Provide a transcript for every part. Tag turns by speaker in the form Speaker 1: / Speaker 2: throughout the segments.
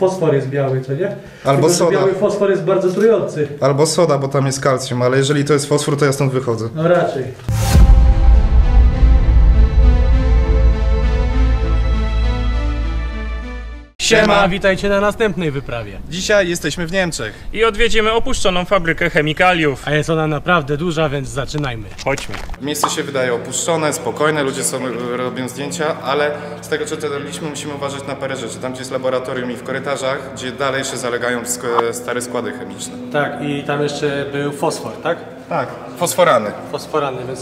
Speaker 1: fosfor jest biały, co nie?
Speaker 2: Albo
Speaker 1: tylko,
Speaker 2: soda.
Speaker 1: Biały fosfor jest bardzo trujący.
Speaker 2: Albo soda, bo tam jest kalcium, ale jeżeli to jest fosfor, to ja stąd wychodzę.
Speaker 1: No raczej. Siema, witajcie na następnej wyprawie.
Speaker 2: Dzisiaj jesteśmy w Niemczech.
Speaker 3: I odwiedzimy opuszczoną fabrykę chemikaliów.
Speaker 1: A jest ona naprawdę duża, więc zaczynajmy.
Speaker 3: Chodźmy.
Speaker 2: Miejsce się wydaje opuszczone, spokojne, ludzie robią zdjęcia, ale z tego co czytaliśmy musimy uważać na parę rzeczy. Tam gdzie jest laboratorium i w korytarzach, gdzie dalej się zalegają stare składy chemiczne.
Speaker 1: Tak, i tam jeszcze był fosfor, tak?
Speaker 2: Tak. Fosforany.
Speaker 1: Fosforany, więc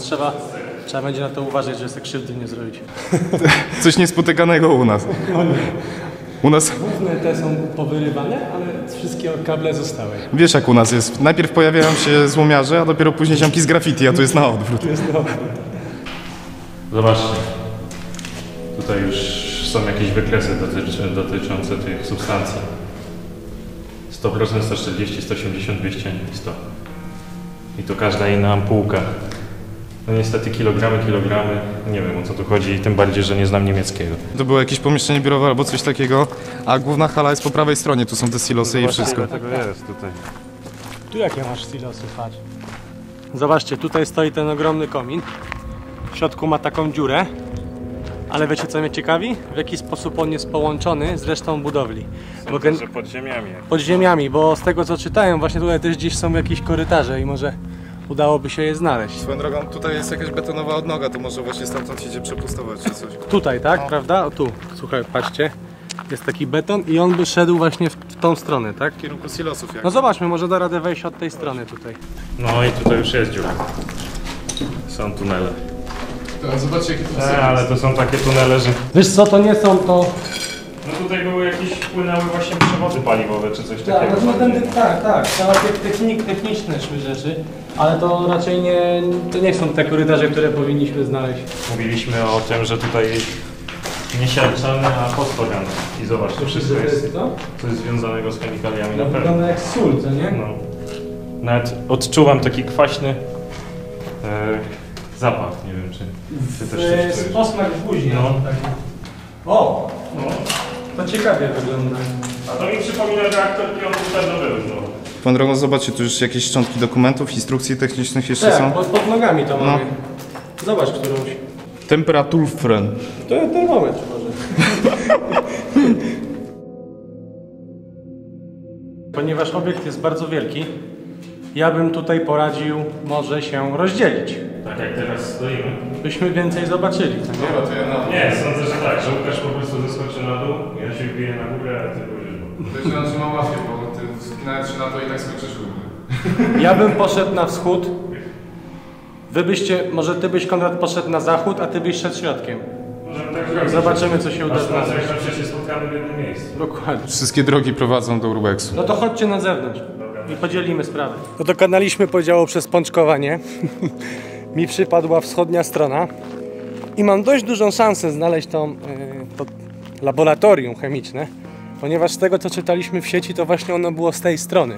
Speaker 1: trzeba będzie na to uważać, żeby sobie krzywdy nie zrobić.
Speaker 2: Coś niespotykanego u nas. U nas,
Speaker 1: Główne te są powyrywane, ale wszystkie kable zostały.
Speaker 2: wiesz jak u nas jest, najpierw pojawiają się złomiarze, a dopiero później ziomki z graffiti, a tu jest na odwrót.
Speaker 3: Zobaczcie. Tutaj już są jakieś wykresy dotyczące tych substancji. 100%, 140, 180, 200 i 100. I to każda inna ampułka. No niestety kilogramy, nie wiem o co tu chodzi, tym bardziej, że nie znam niemieckiego.
Speaker 2: To było jakieś pomieszczenie biurowe albo coś takiego, a główna hala jest po prawej stronie, tu są te silosy i wszystko.
Speaker 3: Tego jest tutaj.
Speaker 1: Tu jakie masz silosy, patrz. Zobaczcie, tutaj stoi ten ogromny komin. W środku ma taką dziurę. Ale wiecie co mnie ciekawi? W jaki sposób on jest połączony z resztą budowli.
Speaker 3: Sądzę, że pod ziemiami.
Speaker 1: Pod ziemiami, bo z tego co czytałem, właśnie tutaj też gdzieś są jakieś korytarze i może udałoby się je znaleźć.
Speaker 2: Swoją drogą, tutaj jest jakaś betonowa odnoga, to może właśnie stamtąd idzie przepustować czy coś.
Speaker 1: Tutaj, tak? Prawda? O tu. Słuchaj, patrzcie. Jest taki beton i on by szedł właśnie w tą stronę, tak?
Speaker 2: W kierunku silosów jak.
Speaker 1: No zobaczmy, może da radę wejść od tej strony tutaj.
Speaker 3: No i tutaj już jest dziura. Są tunele.
Speaker 2: Zobaczcie jakie to
Speaker 3: Ale to są takie tunele, że...
Speaker 1: Wiesz co, to nie są to...
Speaker 3: No tutaj były jakieś, płynęły właśnie przewody paliwowe czy coś takiego.
Speaker 1: Tak, całe techniczne szły rzeczy, ale to raczej to nie są te korytarze, które powinniśmy znaleźć.
Speaker 3: Mówiliśmy o tym, że tutaj niesiarczane, a fosforane. I zobacz, to wszystko jest coś związanego z chemikaliami na pewno.
Speaker 1: Wygląda jak sól, co nie?
Speaker 3: No. Nawet odczuwam taki kwaśny zapach, nie wiem czy ty też coś czujesz.
Speaker 1: Posmak w buzi.
Speaker 3: No.
Speaker 1: O!
Speaker 3: No.
Speaker 1: To ciekawie wygląda.
Speaker 3: A to mi przypomina reaktor pionu Czarnobylu znowu.
Speaker 2: Swoją drogą, zobaczcie, tu już jakieś szczątki dokumentów, instrukcji technicznych jeszcze
Speaker 1: Tak,
Speaker 2: są.
Speaker 1: pod nogami to mamy. Zobacz którąś.
Speaker 2: Temperaturfren.
Speaker 1: To jest termometr może. Ponieważ obiekt jest bardzo wielki, ja bym tutaj poradził może się rozdzielić.
Speaker 3: Tak jak teraz stoimy.
Speaker 1: Byśmy więcej zobaczyli, co nie?
Speaker 3: Nie, sądzę, że tak, że Łukasz po prostu zeskoczy na dół, ja się wbiję na górę, a ty pójdziesz.
Speaker 4: To się nam trzyma łatwiej, bo ty wspinając się na to i tak skoczysz górę.
Speaker 1: Ja bym poszedł na wschód. Wy byście, może ty byś, Konrad, poszedł na zachód, a ty byś szedł środkiem.
Speaker 3: Możemy tak zrobić.
Speaker 1: Zobaczymy, co się uda
Speaker 3: Aż
Speaker 1: znaleźć.
Speaker 3: na się spotkamy w jednym miejscu.
Speaker 1: Dokładnie.
Speaker 2: Wszystkie drogi prowadzą do Urbexu.
Speaker 1: No to chodźcie na zewnątrz i podzielimy sprawę. No to kanaliśmy podziału przez pączkowanie. Mi przypadła wschodnia strona i mam dość dużą szansę znaleźć to laboratorium chemiczne, ponieważ z tego co czytaliśmy w sieci, to właśnie ono było z tej strony.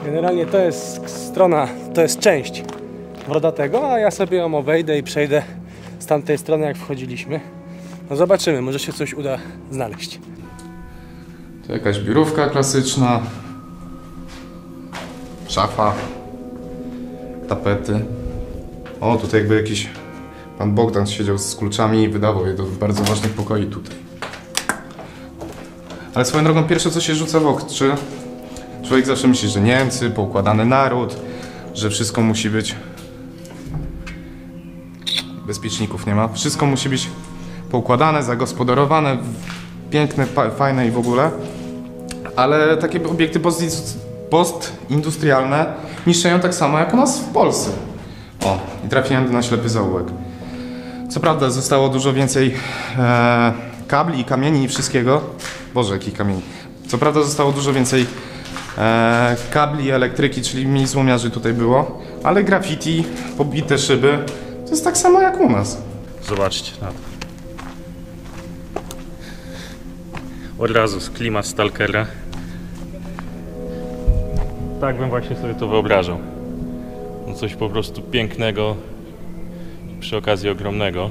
Speaker 1: Generalnie to jest strona, to jest część Brodatego, a ja sobie ją obejdę i przejdę z tamtej strony jak wchodziliśmy. No zobaczymy, może się coś uda znaleźć.
Speaker 2: To jakaś biurówka klasyczna. Szafa. Tapety. O, tutaj jakby jakiś pan Bogdan siedział z kluczami i wydawał je do bardzo ważnych pokoi tutaj. Ale swoją drogą pierwsze co się rzuca w oczy, człowiek zawsze myśli, że Niemcy, poukładany naród, że wszystko musi być... Bezpieczników nie ma. Wszystko musi być poukładane, zagospodarowane, piękne, fajne i w ogóle. Ale takie obiekty postindustrialne niszczeją tak samo jak u nas w Polsce. O, i trafiłem na ślepy zaułek. Co prawda zostało dużo więcej kabli i kamieni i wszystkiego. Boże, jakich kamieni. Co prawda zostało dużo więcej kabli i elektryki, czyli mniej złomiarzy tutaj było. Ale graffiti, pobite szyby, to jest tak samo jak u nas.
Speaker 3: Zobaczcie na to. Od razu klimat stalkera. Tak bym właśnie sobie to wyobrażał. No coś po prostu pięknego, przy okazji ogromnego.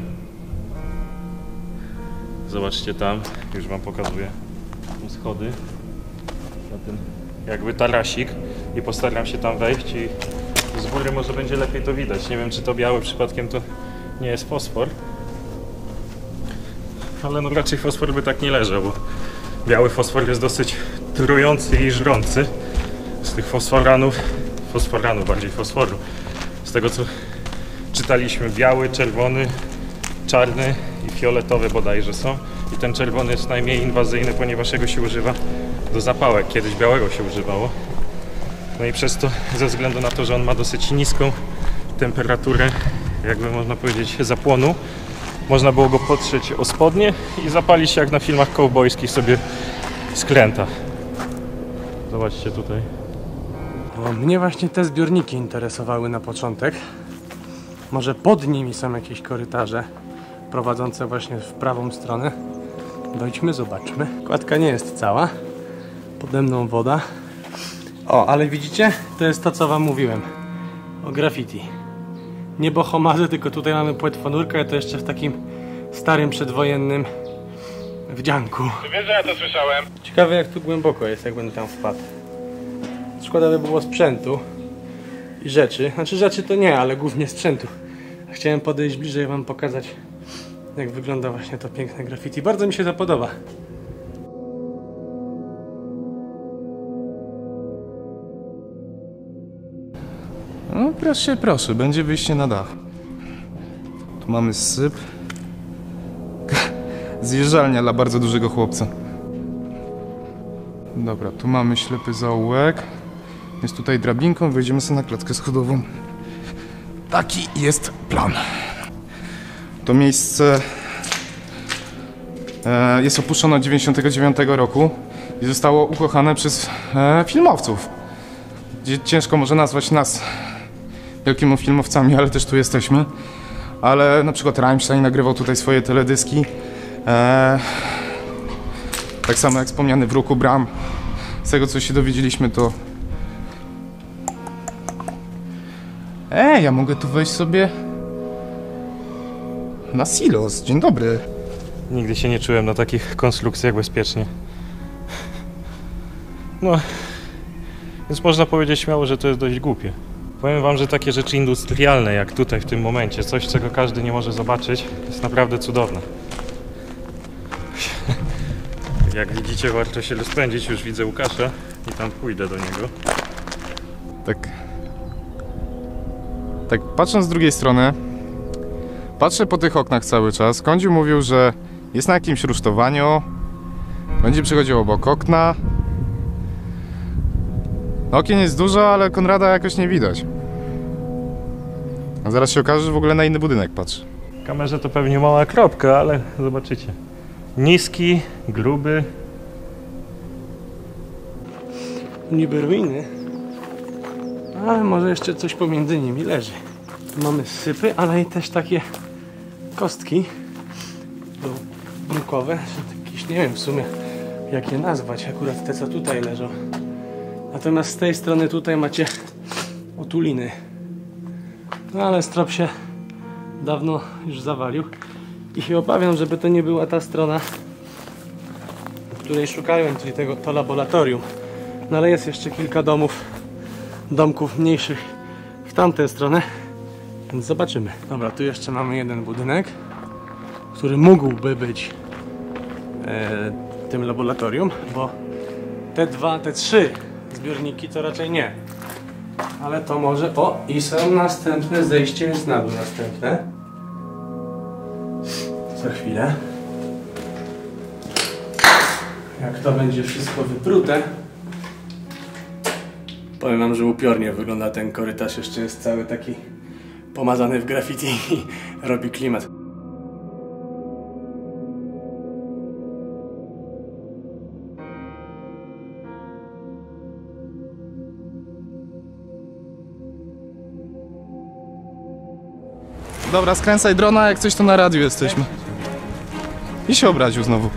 Speaker 3: Zobaczcie tam, już wam pokazuję. schody na ten jakby tarasik i postaram się tam wejść i z góry może będzie lepiej to widać. Nie wiem, czy to biały przypadkiem to nie jest fosfor, ale no raczej fosfor by tak nie leżał, bo biały fosfor jest dosyć trujący i żrący. Z tych fosforanów, bardziej fosforu, z tego co czytaliśmy, biały, czerwony, czarny i fioletowy bodajże są. I ten czerwony jest najmniej inwazyjny, ponieważ jego się używa do zapałek. Kiedyś białego się używało. No i przez to, ze względu na to, że on ma dosyć niską temperaturę, jakby można powiedzieć, zapłonu, można było go potrzeć o spodnie i zapalić się jak na filmach kowbojskich sobie skręta. Zobaczcie tutaj.
Speaker 1: No, mnie właśnie te zbiorniki interesowały na początek. Może pod nimi są jakieś korytarze prowadzące właśnie w prawą stronę. Dojdźmy, zobaczmy. Kładka nie jest cała. Pode mną woda. O, ale widzicie? To jest to, co wam mówiłem o graffiti. Nie bohomazy, tylko tutaj mamy płetwonurkę, to jeszcze w takim starym przedwojennym wdzianku.
Speaker 4: Wiesz, że ja to słyszałem?
Speaker 1: Ciekawe, jak tu głęboko jest, jak będę tam wpadł. Szkoda by było sprzętu i rzeczy. Znaczy rzeczy to nie, ale głównie sprzętu. Chciałem podejść bliżej, wam pokazać, jak wygląda właśnie to piękne graffiti. Bardzo mi się to podoba.
Speaker 2: No proszę, proszę, będzie wyjście na dach. Tu mamy syp. Zjeżdżalnia dla bardzo dużego chłopca. Dobra, tu mamy ślepy zaułek. Jest tutaj drabinką, wejdziemy sobie na klatkę schodową. Taki jest plan. To miejsce jest opuszczone od 1999 roku i zostało ukochane przez filmowców. Ciężko może nazwać nas wielkimi filmowcami, ale też tu jesteśmy. Ale na przykład Rammstein nagrywał tutaj swoje teledyski. Tak samo jak wspomniany w Ruchu Bram. Z tego co się dowiedzieliśmy, to... ja mogę tu wejść sobie na silos. Dzień dobry.
Speaker 3: Nigdy się nie czułem na takich konstrukcjach bezpiecznie. No, więc można powiedzieć śmiało, że to jest dość głupie. Powiem wam, że takie rzeczy industrialne jak tutaj w tym momencie, coś czego każdy nie może zobaczyć, jest naprawdę cudowne. Jak widzicie, warto się rozpędzić, już widzę Łukasza i tam pójdę do niego.
Speaker 2: Tak patrząc z drugiej strony, patrzę po tych oknach cały czas. Kądziu mówił, że jest na jakimś rusztowaniu, będzie przechodził obok okna. Okien jest dużo, ale Konrada jakoś nie widać. A zaraz się okaże, że w ogóle na inny budynek patrzy.
Speaker 3: W kamerze to pewnie mała kropka, ale zobaczycie. Niski, gruby.
Speaker 1: Niby ruiny, ale może jeszcze coś pomiędzy nimi leży. Tu mamy sypy, ale i też takie kostki brukowe, jakieś, nie wiem w sumie jak je nazwać, akurat te co tutaj leżą. Natomiast z tej strony tutaj macie otuliny. No ale strop się dawno już zawalił i się obawiam, żeby to nie była ta strona, której szukałem, czyli to laboratorium. No ale jest jeszcze kilka domków mniejszych w tamtę stronę, więc zobaczymy. Dobra, tu jeszcze mamy jeden budynek, który mógłby być tym laboratorium, bo te trzy zbiorniki to raczej nie. Ale to może... O! I są następne zejście, jest na dół następne. Za chwilę. Jak to będzie wszystko wyprute. Powiem wam, że upiornie wygląda ten korytarz. Jeszcze jest cały taki pomazany w graffiti i robi klimat.
Speaker 2: Dobra, skręcaj drona, jak coś to na radiu jesteśmy. I się obraził znowu.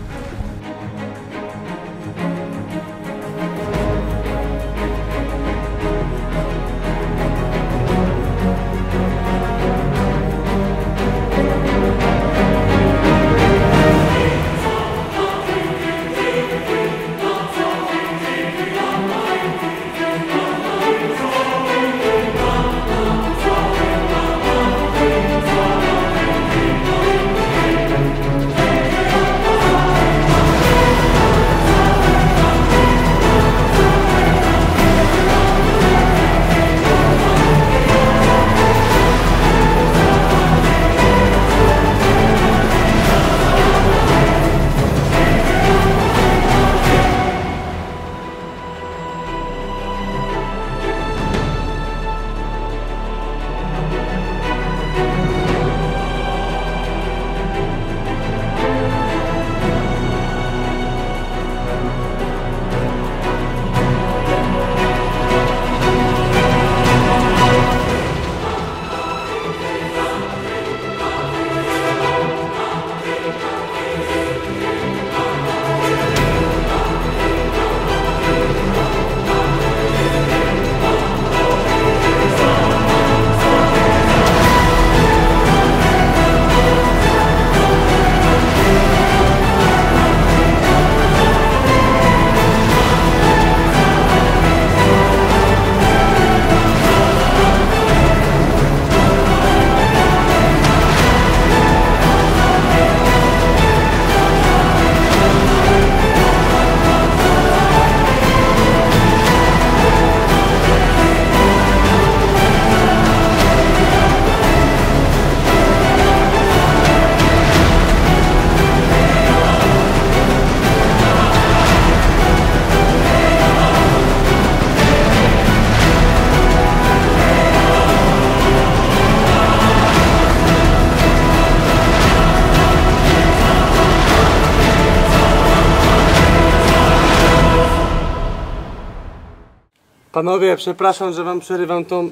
Speaker 1: Panowie, przepraszam, że wam przerywam tą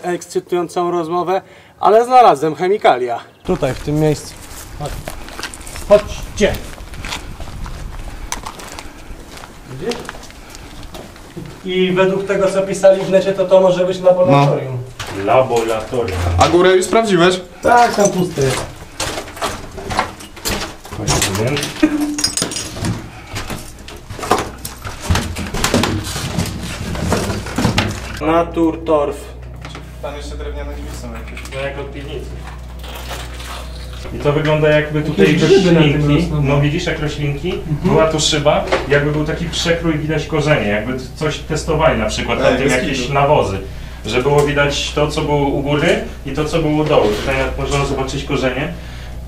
Speaker 1: ekscytującą rozmowę, ale znalazłem chemikalia. Tutaj, w tym miejscu. Chodźcie. Widzisz? I według tego, co pisali w necie, to może być laboratorium.
Speaker 3: Laboratorium.
Speaker 2: A górę już sprawdziłeś?
Speaker 1: Tak, tam pusty jest. Naturtorf.
Speaker 2: Tam jeszcze drewniane drzwi są jakieś.
Speaker 3: No jak od piwnicy. I to wygląda jakby tutaj
Speaker 1: Jakieś grzyby na tym
Speaker 3: roślinki,
Speaker 1: rosną.
Speaker 3: no widzisz jak roślinki, była tu szyba, jakby był taki przekrój, widać korzenie, jakby coś testowali na przykład na tym jakieś nawozy. Że było widać to, co było u góry i to, co było u dołu. Tutaj można zobaczyć korzenie.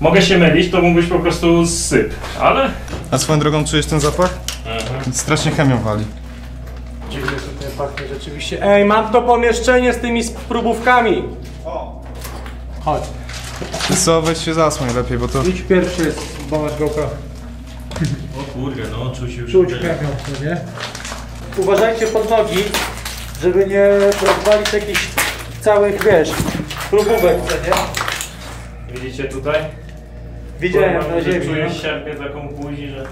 Speaker 3: Mogę się mylić, to mógł być po prostu syp, ale...
Speaker 2: A swoją drogą czujesz ten zapach? Strasznie chemią wali.
Speaker 1: Dziwnie tutaj pachnie rzeczywiście. Ej, mam to pomieszczenie z tymi próbówkami.
Speaker 2: O!
Speaker 1: Chodź.
Speaker 2: Co, weź się zasłoń lepiej, bo to...
Speaker 1: Idź pierwszy, bo masz GoPro.
Speaker 3: O kurde, no czuć już...
Speaker 1: Czuć chemią, nie? Uważajcie pod nogi, żeby nie rozwalić jakichś całych, wiesz, próbówek, co nie?
Speaker 3: Widzicie tutaj?
Speaker 1: Widziałem na ziemi.
Speaker 3: Czuję sierpię taką buzi, że...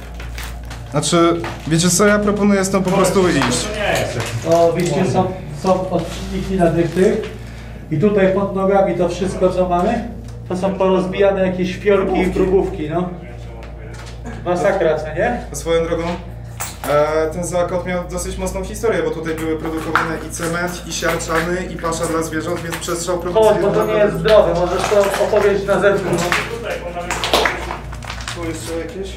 Speaker 2: Znaczy, wiecie co, ja proponuję stąd po prostu iść.
Speaker 3: To nie jest.
Speaker 1: O, widzicie, są odcinniki na tych. I tutaj pod nogami to wszystko, co mamy, to są porozbijane jakieś fiolki i próbówki, no. Masakra, co nie?
Speaker 2: Swoją drogą, ten zakład miał dosyć mocną historię, bo tutaj były produkowane i cement, i siarczany, i pasza dla zwierząt, więc przestrzał produkcji...
Speaker 1: Chodź, bo to nie jest zdrowe, możesz to opowiedzieć na zewnątrz.
Speaker 3: Tutaj, bo nawet...
Speaker 2: Tu jeszcze jakieś?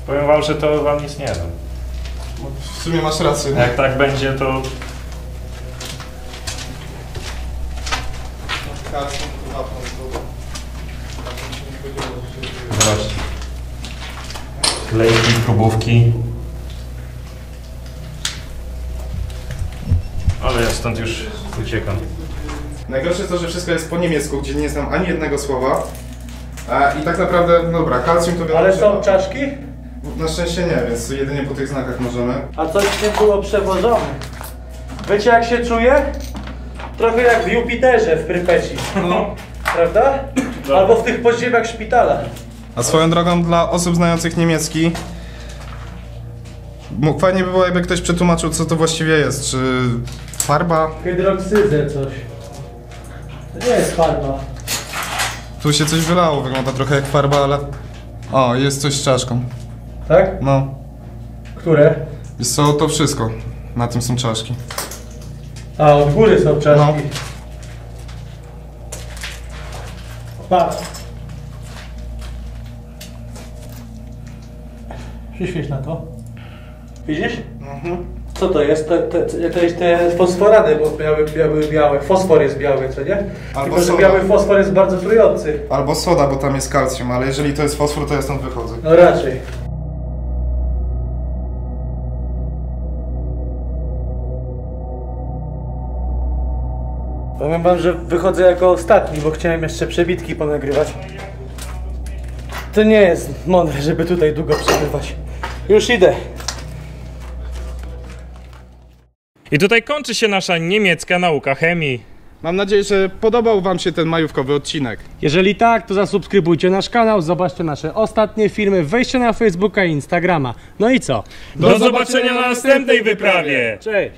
Speaker 3: Powiem wam, że to wam nic nie da.
Speaker 2: W sumie masz rację.
Speaker 3: Jak tak będzie, to... Zobaczcie. Klejki, próbówki. Ale ja stąd już uciekam.
Speaker 2: Najgorsze jest to, że wszystko jest po niemiecku, gdzie nie znam ani jednego słowa. I tak naprawdę, no dobra, kalcjum to wiadomo.
Speaker 1: Ale są czaszki?
Speaker 2: Na szczęście nie, więc jedynie po tych znakach możemy.
Speaker 1: A coś nie było przewożone. Wiecie jak się czuję? Trochę jak w Jupiterze w Prypeci.
Speaker 2: No.
Speaker 1: Prawda? Albo w tych podziemiach szpitala.
Speaker 2: A swoją drogą dla osób znających niemiecki, fajnie by było, jakby ktoś przetłumaczył, co to właściwie jest. Czy farba?
Speaker 1: Hydroksydę coś. To nie jest farba.
Speaker 2: Tu się coś wylało, wygląda trochę jak farba, ale... O, jest coś z czaszką.
Speaker 1: Tak?
Speaker 2: No.
Speaker 1: Które?
Speaker 2: Jest to wszystko. Na tym są czaszki.
Speaker 1: A, od góry są czaszki.
Speaker 2: No.
Speaker 1: Patrz. Przyświeć na to. Widzisz?
Speaker 2: Mhm.
Speaker 1: Co to jest? To jest te fosforany, bo miały białe. Fosfor jest biały, co nie?
Speaker 2: Albo
Speaker 1: Tylko, że
Speaker 2: soda.
Speaker 1: biały fosfor jest bardzo trujący.
Speaker 2: Albo soda, bo tam jest kalcjum, ale jeżeli to jest fosfor, to ja stąd wychodzę.
Speaker 1: No raczej. Powiem wam, że wychodzę jako ostatni, bo chciałem jeszcze przebitki ponagrywać. To nie jest mądre, żeby tutaj długo przebywać. Już idę.
Speaker 3: I tutaj kończy się nasza niemiecka nauka chemii.
Speaker 2: Mam nadzieję, że podobał wam się ten majówkowy odcinek.
Speaker 1: Jeżeli tak, to zasubskrybujcie nasz kanał, zobaczcie nasze ostatnie filmy, wejdźcie na Facebooka i Instagrama. No i co?
Speaker 3: Do zobaczenia na następnej wyprawie!
Speaker 1: Cześć!